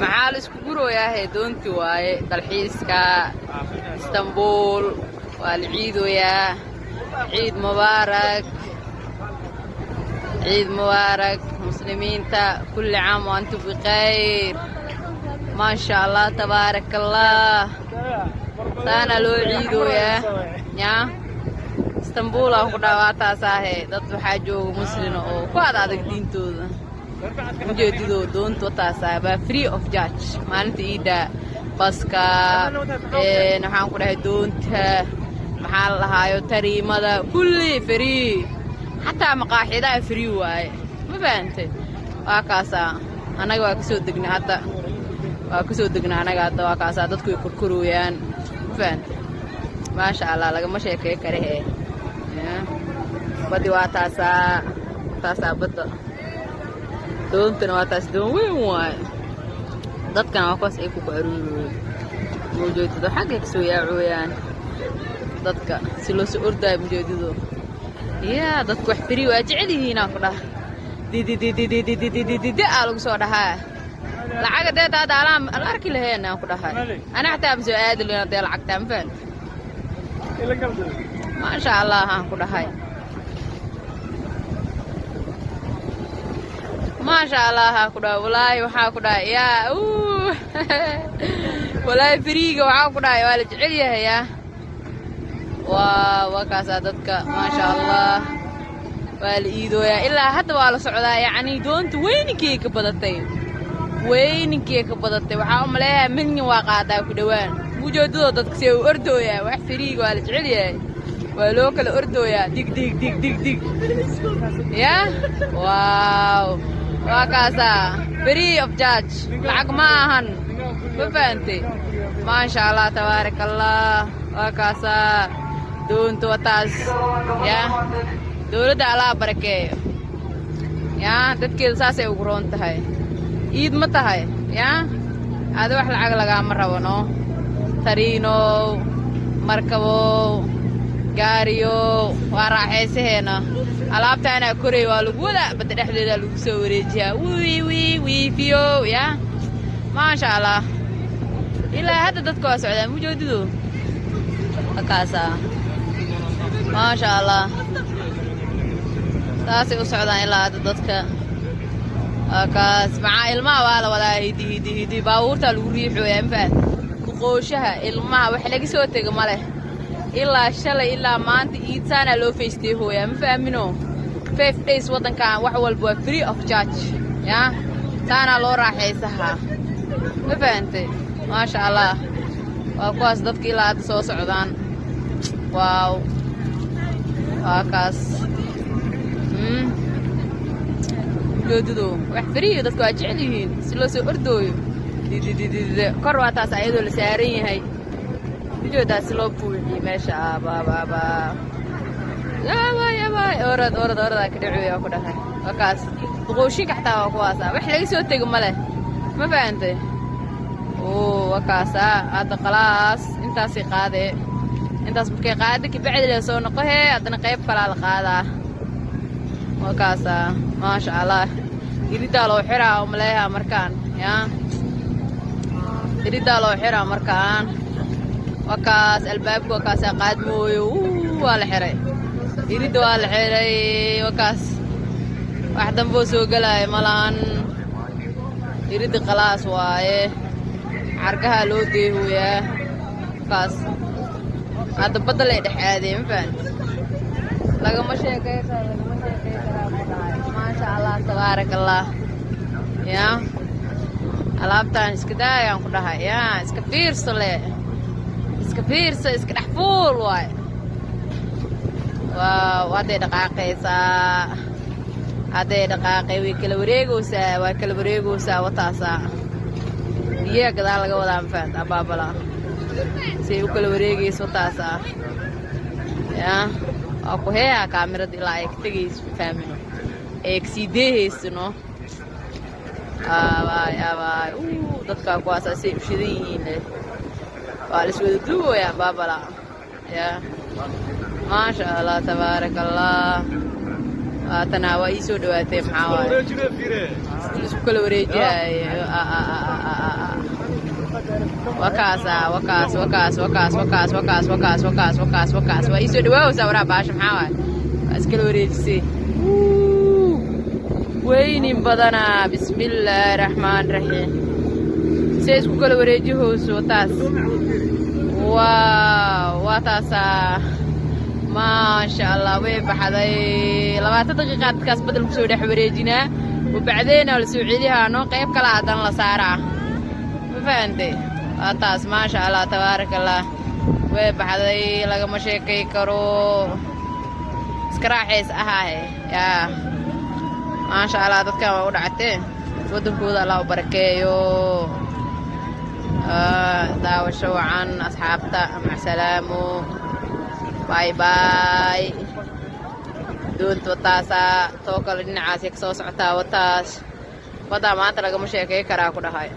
maxaa la isku gurooyaa doontii waaye dalxiiska Istanbul waa la ciidoyaa ciid mubaarak muslimiinta kulli caam wa antum bikhayr ma sha Allah tabarakallah saana loo ciidoyaa yaa Istanbul aan ku dhawaataasahay dad waxaa jooga muslim oo ku adag diintooda ujeedadu doonta wataasay baa free of charge maalinta iida baska waxaan ku dhahay doonta maxaa la lahaayo tariimada kulli free xataa maqaaxidaha free waaye ma fahamtay waa kaasa anaga waa kasoo degnaa hadda anaga hadda waa kaasa dadku ay kurkurooyaan ma fahamtay maasha Allah lagama sheekay karee badi waa taasaa badda doontana waa taas doon weyn waaye dadkana waa kuwaas ay ku aruurooyo mawjeedado xagga kasoo yaacooyaan dadka si loo soo ordaayo mawjeedado yaa dadku wax firi waa jecel yihiinaa ku dhaha didididididididididi aa lagu soo dhahaa lacaga dee daada alaam ala arki laheen aan ku dhahay ana xataa ma soo aadi lahayn dee lacagtaa ma fahan maasha Allah aan ku dhahay maasha Allah aan ku dhahay walaahi waxaa ku dhahay yaa walaahi firiiga waxaa ku dhahay waa la jecel yahay yaa waa kaasaa dadka maasha Allah waa la iidooyaa ilaa hadda waa la socdaa yacni doonta weyninkii ka badatay waxaa u maleeyahay midna waa qaadaa ku dhawaan mujoodadoo dadka see u ordooyaa wax firiiga waa la jecel yahay waa loo kala ordooyaa dig yaa waaw waa kaasaa free of charge lacag ma ahan ma fahantay maasha Allah tabaarakallah waa kaasaa doonta wataas yaa dowladda Allah barakeeyo yaa dadkeeda saasay ugu roon tahay iid ma tahay yaa aada wax lacag lagaama rabo no tariinow markabow gaariyo waa raaxaysaheena alaabtaana koray waa lagu wadaa badda dhexdeeda lagu soo wareejiyaa wiifiyo yaa maasha Allah ilaa hadda dadka waa socdaan mujoodido akaasaa maasha Allah taasay u socdaan ilaa hadda dadka akaas maxaa ilmaha waa la wadaa hidi baabuurtaa lagu riixooyaa mafahad kuqooshaha ilmaha wax laga soo tego ma leh ilaa shalay ilaa maanta iidsaanaa loo faystay hooyaa ma fahmino 5 days waddankan wax walba waa free of charge yaa taanaa loo raaxaysahaa ma fahantay maasha Allah waa kuwaas dadka ilaa hadda soo socdaan waaw waa kaas doodado wax free dadku waa jecel yihiin si loo soo ordooyo kor waa taas ayadoo la saaran yahay joodaas loo buuxiyay meesha baaba orad ka dhaceeyo ku dhahay wakaas qooshin xataa waa kuwaas wax laga soo tego ma leh ma fahamtay wakaas hadda qalaas intaas qaadee intaas markay qaado ka bacdi la soo noqohe hadana qayb kala la qaadaa wakaas maasha Allah iridaa loo xiraa umaleeyaha markaan yaa iridaa loo xiraa markaan wakaas albaabka wakaas qaad mooyo waa la xiray irida waa la xiray wakaas wax dambo soo galay malaan irida qalaas waaye cargaha loo deehoyaa wakaas hadda badda lay dhex aadee ma fahanti lagama sheekay karaa maasha Allah tabaarakallah yaa alaabtaan iska daayaan ku dhahay yaa iska fiirso leh iska fiirso iska dhex fuul waaye waaw hadday dhaqaaqay way kala wareegaysaa wataasaa biyaha gadaal laga wadaa ma fahanti abaabala say u kala wareegayso wataasaa yaa waa ku heeyaa kaamirada ilaa ay ka tegayso fahmino ay kasii deehaysano abaay dadkaa kuwaasaa say u shidan yihiin waa la iswada duugoyaa baabala yaa maasha Allah tabaarakallah waatana waa ii soo dhawaatay maxaa waaye isku kala wareejiyay wakaas waa ii soo dhawaawaysaa waraa baasha maxaa waaye waa iskala wareejisay weynin badanaa bismillaahi raxmaan raxiim say isku kala wareejihooso taas waa taasaa maasha allah way baxday 20 daqiiqaad dadkaas badal ku soo dhex wareejinaa وبعدين la soo celiyaa noo qayb kala hadan la saaraa ma fahanteen waa taas maasha allah tabaarakallah way baxday lagama sheekay karo iska raaxays ahaaye yaa maasha allah dadkan waa u dhacatee wadankooda allah u barakeeyo daawasho wacan asxaabta mac salaamo باي باي دونت وتاسا توكل دينعاس يك سو سocota wataas wada maanta laga ma sheekay karaa ku dhahay